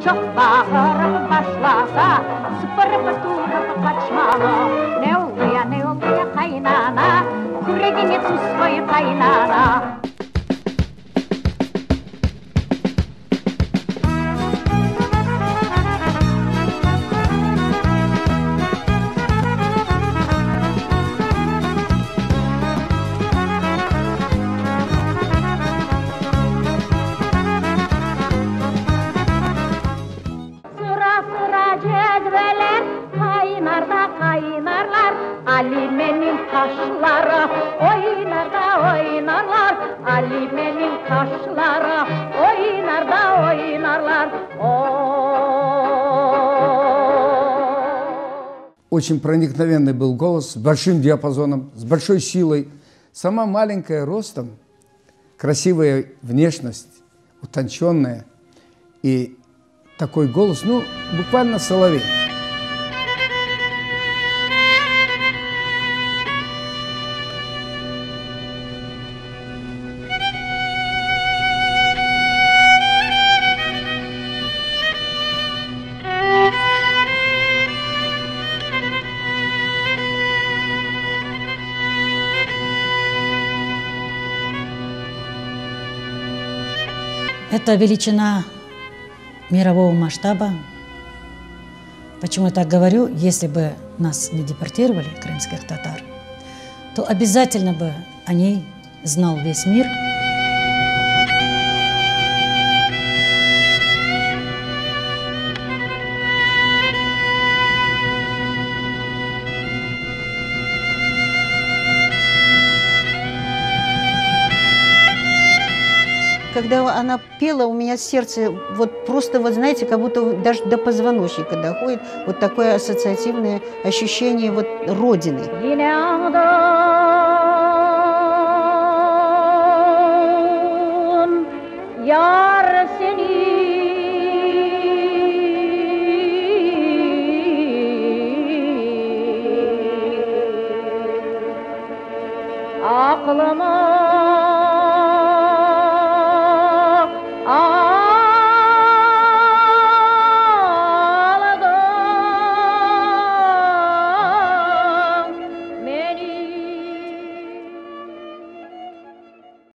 Çok bağırıp başlasa sıpırıp durup kaçmalı. Ne oldu ya kaynana, küreğini tuz koy kaynana. Alime'nin kaşları oynar da oynarlar. Alime'nin kaşları oynar da oynarlar. Очень проникновенный был голос, с большим диапазоном, с большой силой. Сама маленькая ростом, красивая внешность, утонченная. И такой голос, ну, буквально соловей. Это величина мирового масштаба. Почему я так говорю? Если бы нас не депортировали, крымских татар, то обязательно бы о ней знал весь мир. Когда она пела, у меня сердце вот просто, вот знаете, как будто даже до позвоночника доходит. Вот такое ассоциативное ощущение вот родины. Aklıma